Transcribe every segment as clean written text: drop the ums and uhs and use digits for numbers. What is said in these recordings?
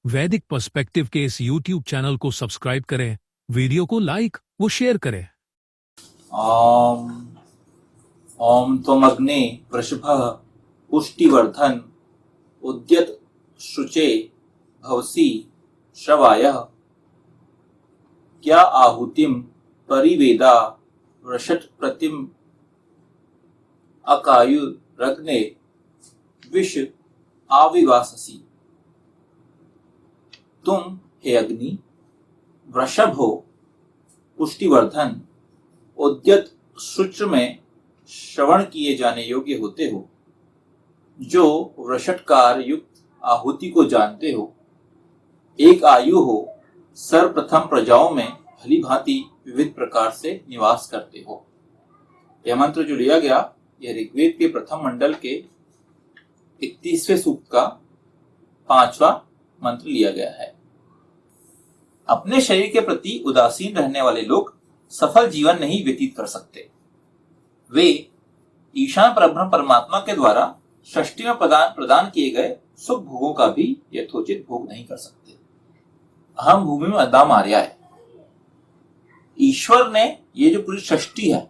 वैदिक पर्सपेक्टिव के इस YouTube चैनल को सब्सक्राइब करें, वीडियो को लाइक व शेयर करें। ओम ओम त्वमग्ने वृषभः पुष्टिवर्धन उद्यत शुचे भवसि श्रवायः क्या आहुतिम परिवेदा वृषट प्रतिम अकायुरग्ने विष आविवाससि। तुम हे अग्नि वृषभ हो, पुष्टिवर्धन उद्यत शुच्र में श्रवण किए जाने योग्य होते हो, जो वृषटकार युक्त आहुति को जानते हो, एक आयु हो, सर्वप्रथम प्रजाओं में भली भांति विविध प्रकार से निवास करते हो। यह मंत्र जो लिया गया यह ऋग्वेद के प्रथम मंडल के 31वें सूक्त का 5वां मंत्र लिया गया है। अपने शरीर के प्रति उदासीन रहने वाले लोग सफल जीवन नहीं व्यतीत कर सकते। वे ईशान परब्रह्म परमात्मा के द्वारा सृष्टि में प्रदान किए गए सुख भोगों का भी यथोचित भोग नहीं कर सकते। अहम भूमि में अदाम आर्या है। ईश्वर ने ये जो पूरी सृष्टि है,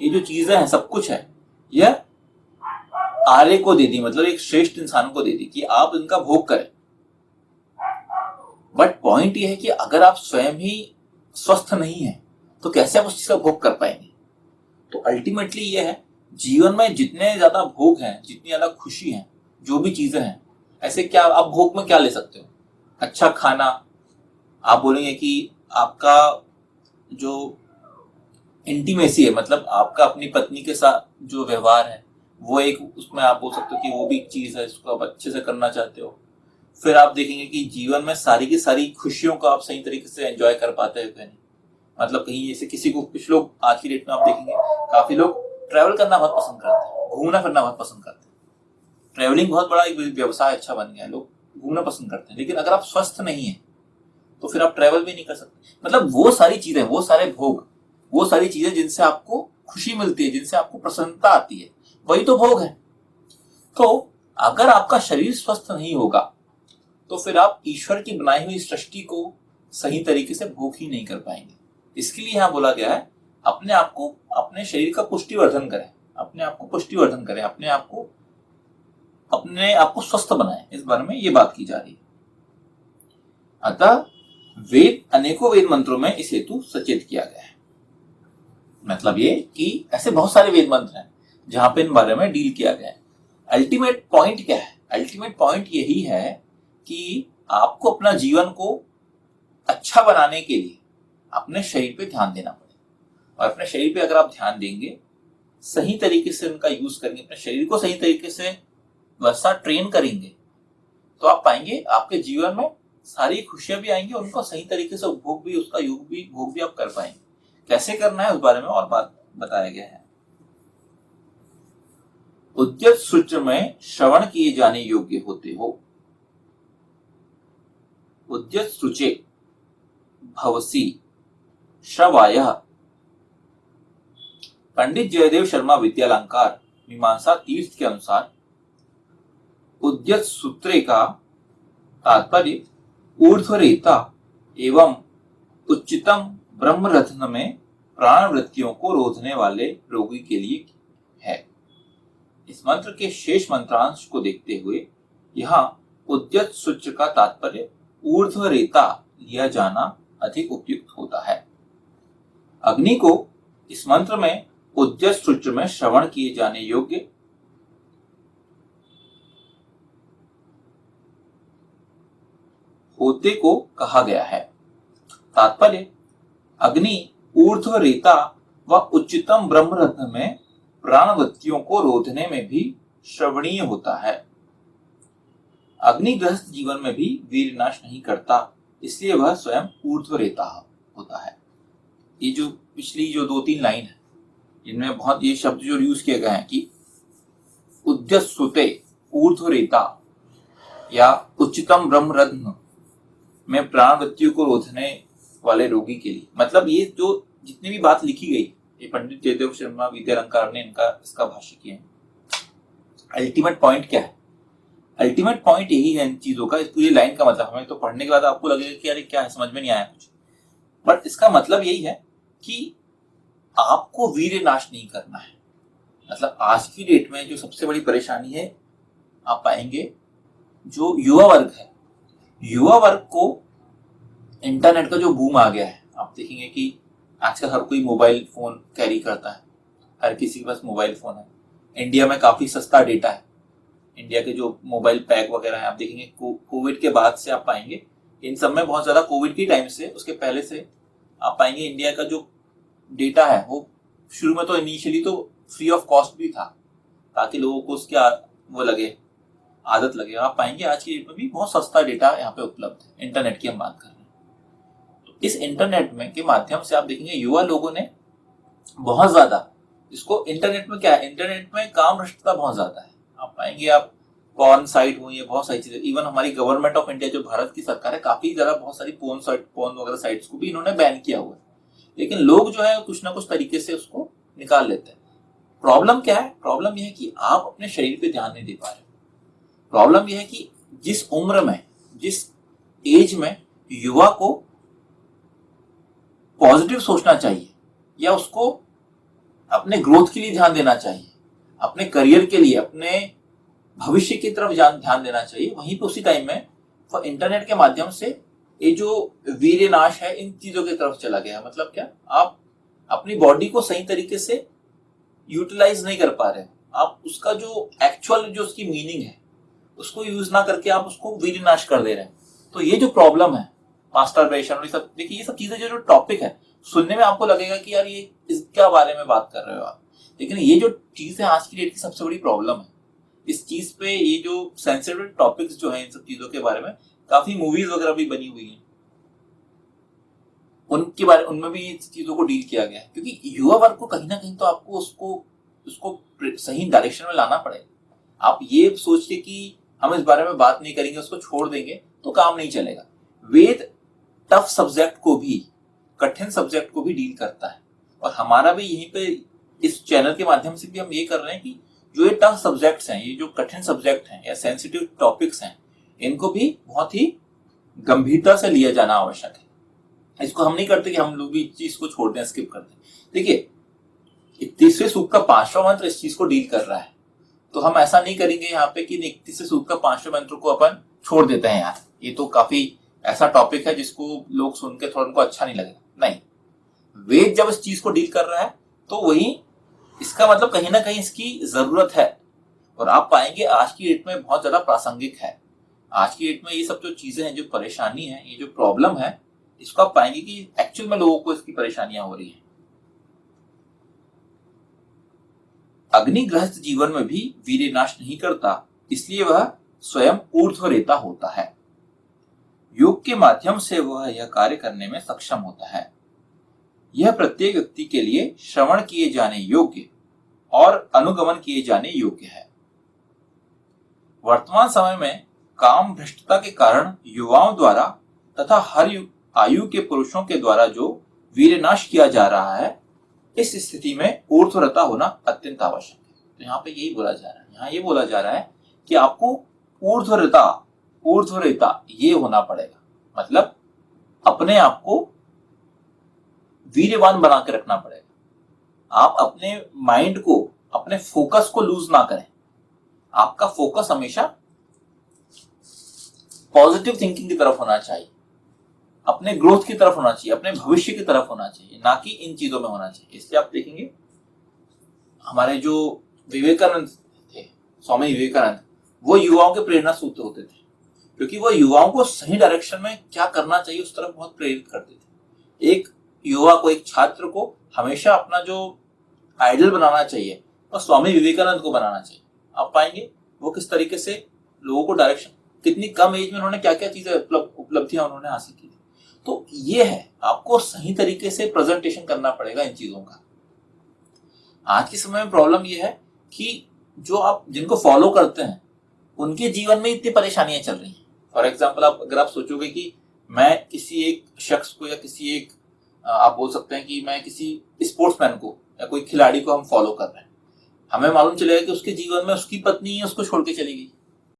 ये जो चीजें हैं, सब कुछ है, यह आर्य को दे दी, मतलब एक श्रेष्ठ इंसान को दे दी कि आप इनका भोग करें। बट पॉइंट यह है कि अगर आप स्वयं ही स्वस्थ नहीं है तो कैसे आप उस चीज का भोग कर पाएंगे। तो अल्टीमेटली यह है, जीवन में जितने ज्यादा भोग हैं, जितनी ज्यादा खुशी है, जो भी चीजें हैं, ऐसे क्या आप भोग में क्या ले सकते हो? अच्छा खाना, आप बोलेंगे कि आपका जो इंटीमेसी है, मतलब आपका अपनी पत्नी के साथ जो व्यवहार है वो एक, उसमें आप बोल सकते हो कि वो भी एक चीज है, इसको आप अच्छे से करना चाहते हो। फिर आप देखेंगे कि जीवन में सारी की सारी खुशियों को आप सही तरीके से एंजॉय कर पाते हैं नहीं। मतलब कहीं जैसे किसी को, कुछ लोग आज की डेट में आप देखेंगे काफी लोग ट्रैवल करना बहुत पसंद करते हैं, घूमना फिरना बहुत पसंद करते हैं। ट्रैवलिंग बहुत बड़ा एक व्यवसाय अच्छा बन गया है, लोग घूमना पसंद करते हैं। लेकिन अगर आप स्वस्थ नहीं है तो फिर आप ट्रैवल भी नहीं कर सकते। मतलब वो सारी चीजें, वो सारे भोग, वो सारी चीजें जिनसे आपको खुशी मिलती है, जिनसे आपको प्रसन्नता आती है, वही तो भोग है। तो अगर आपका शरीर स्वस्थ नहीं होगा तो फिर आप ईश्वर की बनाई हुई सृष्टि को सही तरीके से भोग ही नहीं कर पाएंगे। इसके लिए यहां बोला गया है, अपने आप को, अपने शरीर का पुष्टिवर्धन करें, अपने आप को पुष्टिवर्धन करें, अपने आप को स्वस्थ बनाएं। इस बारे में ये बात की जा रही है। अतः वेद, अनेकों वेद मंत्रों में इस हेतु सचेत किया गया है। मतलब ये कि ऐसे बहुत सारे वेद मंत्र हैं जहां पे इन बारे में डील किया गया है। अल्टीमेट पॉइंट क्या है? अल्टीमेट पॉइंट यही है कि आपको अपना जीवन को अच्छा बनाने के लिए अपने शरीर पे ध्यान देना पड़ेगा। और अपने शरीर पे अगर आप ध्यान देंगे, सही तरीके से उनका यूज करेंगे, अपने शरीर को सही तरीके से वैसा ट्रेन करेंगे, तो आप पाएंगे आपके जीवन में सारी खुशियां भी आएंगी, उनको सही तरीके से उपभोग भी, उसका भोग भी आप कर पाएंगे। कैसे करना है उस बारे में और बात बताया गया है। उद्यत सूत्र में श्रवण किए जाने योग्य होते हो, उद्यत शुचे भवसि श्रवायः। पंडित जयदेव शर्मा विद्यालंकार मीमांसा तीर्थ के अनुसार उद्यत सूत्रे का तात्पर्य ऊर्ध्वरेता एवं उच्चतम ब्रह्मरत्न में प्राण वृत्तियों को रोधने वाले रोगी के लिए है। इस मंत्र के शेष मंत्रांश को देखते हुए यहाँ उद्यत सूत्र का तात्पर्य ऊर्ध्वरेता लिया जाना अधिक उपयुक्त होता है। अग्नि को इस मंत्र में उद्यत सूत्र में श्रवण किए जाने योग्य होते को कहा गया है। तात्पर्य, अग्नि ऊर्ध्वरेता व उच्चतम ब्रह्मरत्न में प्राणवृत्तियों को रोधने में भी श्रवणीय होता है। अग्नि गृहस्थ जीवन में भी वीर नाश नहीं करता, इसलिए वह स्वयं ऊर्ध्वरेता होता है। ये जो पिछली जो 2-3 लाइन है, इनमें बहुत ये शब्द जो यूज किए गए हैं कि उद्यत सुते ऊर्ध्वरेता या उच्चतम ब्रह्मरत्न में प्राणवृत्तियों को रोधने वाले रोगी के लिए। मतलब ये जो जितनी भी बात लिखी गई, ये पंडित जयदेव शर्मा विद्यालंकार ने इसका भाष्य किया है। अल्टीमेट पॉइंट क्या है? अल्टीमेट पॉइंट यही है इन चीजों का, इस पूरी लाइन का मतलब, हमें तो पढ़ने के बाद आपको लगेगा कि अरे क्या है, समझ में नहीं आया कुछ, बट इसका मतलब यही है कि आपको वीर्य नाश नहीं करना है। मतलब आज की डेट में जो सबसे बड़ी परेशानी है, आप पाएंगे जो युवा वर्ग है, युवा वर्ग को इंटरनेट का जो बूम आ गया है, आप देखेंगे कि आजकल हर कोई मोबाइल फोन कैरी करता है, हर किसी के पास मोबाइल फोन है। इंडिया में काफी सस्ता डेटा है, इंडिया के जो मोबाइल पैक वगैरह है, आप देखेंगे कोविड के बाद से आप पाएंगे इन सब में बहुत ज्यादा, कोविड के टाइम से उसके पहले से आप पाएंगे इंडिया का जो डेटा है वो शुरू में तो इनिशियली तो फ्री ऑफ कॉस्ट भी था, ताकि लोगों को उसकी वो लगे, आदत लगे। आप पाएंगे आज की डेट में भी बहुत सस्ता डेटा यहाँ पे उपलब्ध है। इंटरनेट की हम बात कर रहे हैं, तो इस इंटरनेट में के माध्यम से आप देखेंगे युवा लोगों ने बहुत ज्यादा इसको, इंटरनेट में क्या है, इंटरनेट में काम भ्रष्टता बहुत ज्यादा है। आप पाएंगे, आप पॉर्न साइट हुई है, बहुत सारी चीजें, इवन हमारी गवर्नमेंट ऑफ इंडिया जो भारत की सरकार है, काफी ज्यादा बहुत सारी पॉर्न वगैरह साइट्स को भी इन्होंने बैन किया हुआ है, लेकिन लोग जो है कुछ ना कुछ तरीके से उसको निकाल लेते हैं। प्रॉब्लम क्या है? प्रॉब्लम यह है कि आप अपने शरीर पे ध्यान नहीं दे पा रहे। प्रॉब्लम यह है कि जिस उम्र में, जिस एज में युवा को पॉजिटिव सोचना चाहिए या उसको अपने ग्रोथ के लिए ध्यान देना चाहिए, अपने करियर के लिए, अपने भविष्य की तरफ ध्यान देना चाहिए, वहीं पे उसी टाइम में इंटरनेट के माध्यम से ये जो वीर्य नाश है इन चीजों की तरफ चला गया। मतलब क्या, आप अपनी बॉडी को सही तरीके से यूटिलाइज नहीं कर पा रहे, आप उसका जो एक्चुअल जो उसकी मीनिंग है उसको यूज ना करके आप उसको वीर्य नाश कर दे रहे हैं। तो ये जो प्रॉब्लम है, मास्टरबेशन और ये सब, देखिए ये सब चीजें जो टॉपिक है, सुनने में आपको लगेगा कि यार ये इसके बारे में बात कर रहे हो आप, लेकिन ये जो चीज है आज की डेट की सबसे बड़ी प्रॉब्लम है। इस चीज पे ये जो सेंसिटिव टॉपिक्स जो है, इन सब चीजों के बारे में काफी मूवीज वगैरह भी बनी हुई हैं, उनके बारे उनमें भी इस चीजों को डील किया गया है, क्योंकि युवा वर्ग को कहीं ना कहीं तो आपको उसको सही डायरेक्शन में लाना पड़ेगा। आप ये सोच के कि हम इस बारे में बात नहीं करेंगे, उसको छोड़ देंगे, तो काम नहीं चलेगा। वेद टफ सब्जेक्ट को भी, कठिन सब्जेक्ट को भी डील करता है, और हमारा भी यहीं पे इस चैनल के माध्यम से भी हम ये कर रहे हैं कि जो ये टफ सब्जेक्ट्स हैं, ये जो कठिन सब्जेक्ट हैं या सेंसिटिव टॉपिक्स हैं, इनको भी बहुत ही गंभीरता से लिया जाना आवश्यक है। इसको हम नहीं करते कि हम लोग भी चीज को छोड़ दें, स्किप कर दें। देखिए, 31वें सूक्त का 5वां मंत्र इस चीज को डील कर रहा है, तो हम ऐसा नहीं करेंगे यहाँ पे कि 31वें सूक्त का 5वें मंत्र को अपन छोड़ देते हैं। यार ये तो काफी ऐसा टॉपिक है जिसको लोग सुन के थोड़ा उनको अच्छा नहीं लगेगा, नहीं। वेद जब इस चीज को डील कर रहा है तो वही इसका मतलब कहीं ना कहीं इसकी जरूरत है, और आप पाएंगे आज की डेट में बहुत ज्यादा प्रासंगिक है। आज की डेट में ये सब जो चीजें हैं, जो परेशानी है, ये जो प्रॉब्लम है, इसको आप पाएंगे कि एक्चुअल में लोगों को इसकी परेशानियां हो रही हैं। अग्निग्रस्त जीवन में भी वीर्य नाश नहीं करता, इसलिए वह स्वयं ऊर्ध्वरेता होता है। योग के माध्यम से वह यह कार्य करने में सक्षम होता है। यह प्रत्येक व्यक्ति के लिए श्रवण किए जाने योग्य और अनुगमन किए जाने योग्य है। वर्तमान समय में काम भ्रष्टता के कारण युवाओं द्वारा तथा हर आयु के पुरुषों के द्वारा जो वीर्यनाश किया जा रहा है, इस स्थिति में ऊर्ध्वरेता होना अत्यंत आवश्यक है। तो यहाँ पे यही बोला जा रहा है, यहाँ ये बोला जा रहा है कि आपको ऊर्ध्वरेता ये होना पड़ेगा। मतलब अपने आप को वीर्यवान बना के रखना पड़ेगा। आप अपने माइंड को, अपने फोकस को लूज ना करें। आपका फोकस हमेशा पॉजिटिव थिंकिंग की तरफ होना चाहिए, अपने ग्रोथ की तरफ होना चाहिए, अपने भविष्य की तरफ होना चाहिए, ना कि इन चीजों में होना चाहिए। इसलिए आप देखेंगे हमारे जो विवेकानंद थे, स्वामी विवेकानंद, वो युवाओं के प्रेरणा सूत्र होते थे, क्योंकि वो युवाओं को सही डायरेक्शन में क्या करना चाहिए उस तरफ बहुत प्रेरित करते थे। एक युवा को, एक छात्र को हमेशा अपना जो आइडल बनाना चाहिए और स्वामी विवेकानंद को बनाना चाहिए। आप पाएंगे वो किस तरीके से लोगों को डायरेक्शन, कितनी कम एज में उन्होंने क्या क्या चीजें उपलब्धियां उन्होंने हासिल की। तो ये है, आपको सही तरीके से प्रेजेंटेशन करना पड़ेगा इन चीजों का। आज के समय में प्रॉब्लम ये है कि जो आप जिनको फॉलो करते हैं उनके जीवन में इतनी परेशानियां चल रही हैं। फॉर एग्जाम्पल, अगर आप सोचोगे कि मैं किसी एक शख्स को या किसी एक, आप बोल सकते हैं कि मैं किसी स्पोर्ट्समैन को या कोई खिलाड़ी को हम फॉलो कर रहे हैं, हमें मालूम चलेगा कि उसके जीवन में उसकी पत्नी ही उसको छोड़ के चली गई,